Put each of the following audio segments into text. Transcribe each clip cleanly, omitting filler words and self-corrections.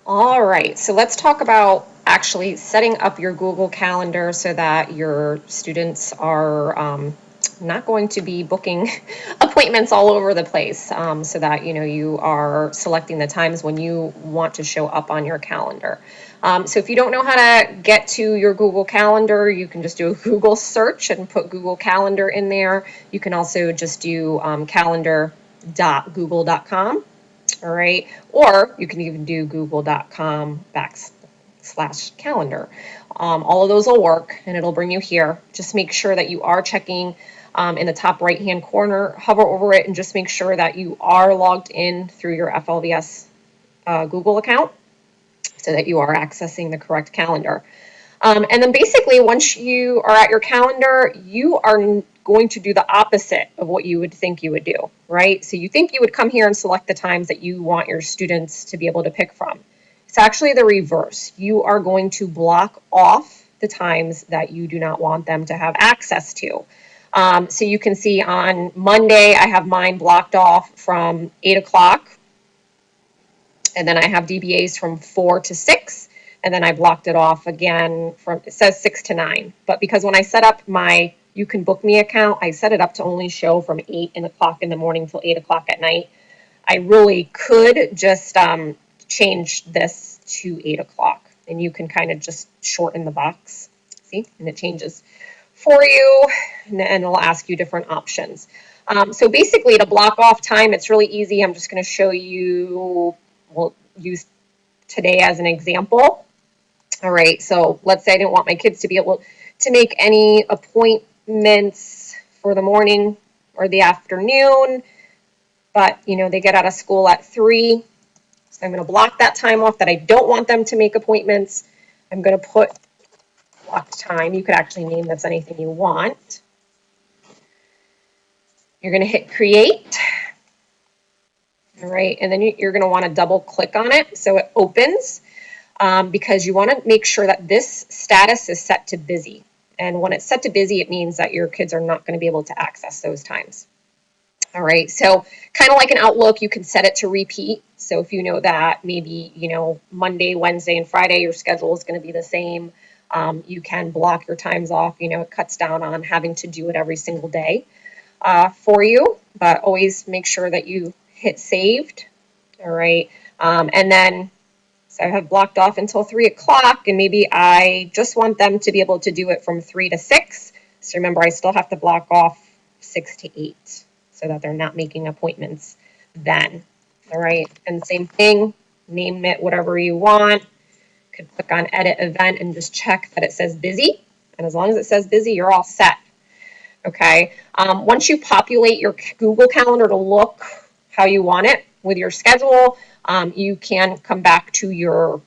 All right, so let's talk about actually setting up your Google Calendar so that your students are not going to be booking appointments all over the place, so that you are selecting the times when you want to show up on your calendar. So if you don't know how to get to your Google Calendar, you can just do a Google search and put Google Calendar in there. You can also just do calendar.google.com. All right. Or you can even do google.com/calendar. All of those will work and it'll bring you here. Just make sure that you are checking in the top right hand corner, hover over it and just make sure that you are logged in through your FLVS Google account so that you are accessing the correct calendar. And then basically, once you are at your calendar, you are going to do the opposite of what you would think you would do, right? So you think you would come here and select the times that you want your students to be able to pick from. It's actually the reverse. You are going to block off the times that you do not want them to have access to. So you can see on Monday, I have mine blocked off from 8 o'clock. And then I have DBAs from 4 to 6. And then I blocked it off again from, it says 6 to 9. But because when I set up my You Can Book Me account, I set it up to only show from 8 o'clock in the morning till 8 o'clock at night. I really could just change this to 8 o'clock. And you can kind of just shorten the box. See? And it changes for you. And it'll ask you different options. So basically, to block off time, it's really easy. I'm just going to show you. We'll use today as an example. All right, so let's say I didn't want my kids to be able to make any appointments for the morning or the afternoon, but they get out of school at 3. So I'm going to block that time off that I don't want them to make appointments. I'm going to put blocked time. You could actually name this anything you want. You're going to hit create. All right, and then you're going to want to double click on it so it opens because you want to make sure that this status is set to busy. And when it's set to busy, it means that your kids are not going to be able to access those times. All right, so kind of like an Outlook, you can set it to repeat. So if you know that maybe, Monday, Wednesday, and Friday, your schedule is going to be the same, you can block your times off. It cuts down on having to do it every single day for you, but always make sure that you hit saved. All right. And then, so I have blocked off until 3 o'clock, and maybe I just want them to be able to do it from 3 to 6. So remember, I still have to block off 6 to 8 so that they're not making appointments then. All right. And same thing, name it whatever you want. You could click on edit event and just check that it says busy. And as long as it says busy, you're all set. Okay. Once you populate your Google Calendar to look how you want it with your schedule, you can come back to your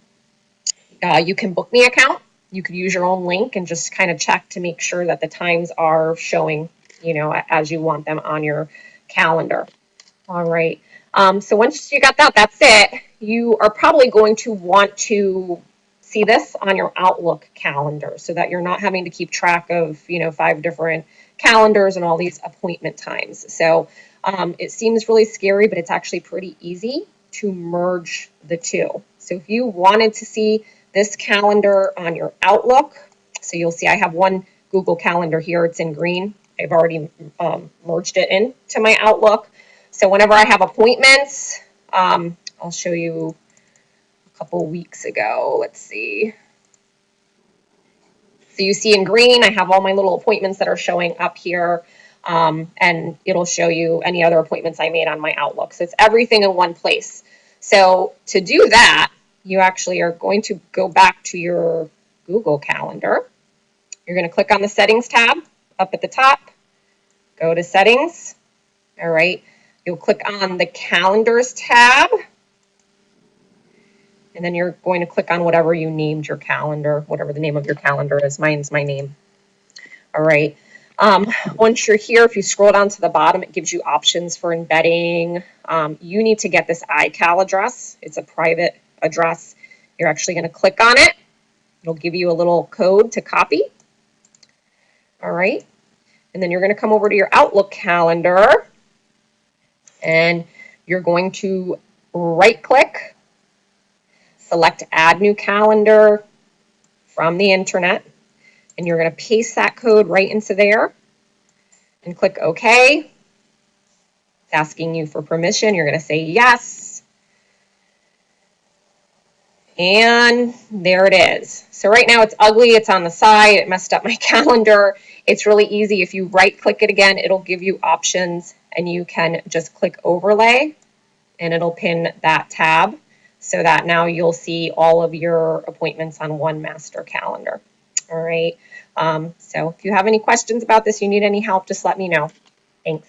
You Can Book Me account. You could use your own link and just kind of check to make sure that the times are showing, as you want them on your calendar. All right. So once you got that, that's it. You are probably going to want to see this on your Outlook calendar so that you're not having to keep track of, 5 different calendars and all these appointment times. So it seems really scary, but it's actually pretty easy to merge the two. So if you wanted to see this calendar on your Outlook, so you'll see I have one Google Calendar here. It's in green. I've already merged it into my Outlook. So whenever I have appointments, I'll show you a couple weeks ago. Let's see. So you see in green, I have all my little appointments that are showing up here. And it'll show you any other appointments I made on my Outlook. So it's everything in one place. So to do that, you actually are going to go back to your Google Calendar. You're going to click on the Settings tab up at the top. Go to Settings. All right. You'll click on the Calendars tab. And then you're going to click on whatever you named your calendar, whatever the name of your calendar is. Mine's my name. All right. Once you're here, if you scroll down to the bottom, it gives you options for embedding. You need to get this iCal address. It's a private address. You're actually going to click on it. It'll give you a little code to copy. All right. And then you're going to come over to your Outlook calendar. And you're going to right-click, select Add New Calendar from the internet, and you're going to paste that code right into there and click OK. It's asking you for permission. You're going to say yes. And there it is. So right now it's ugly. It's on the side. It messed up my calendar. It's really easy. If you right-click it again, it'll give you options, and you can just click Overlay, and it'll pin that tab so that now you'll see all of your appointments on one master calendar. All right. So if you have any questions about this, you need any help, just let me know. Thanks.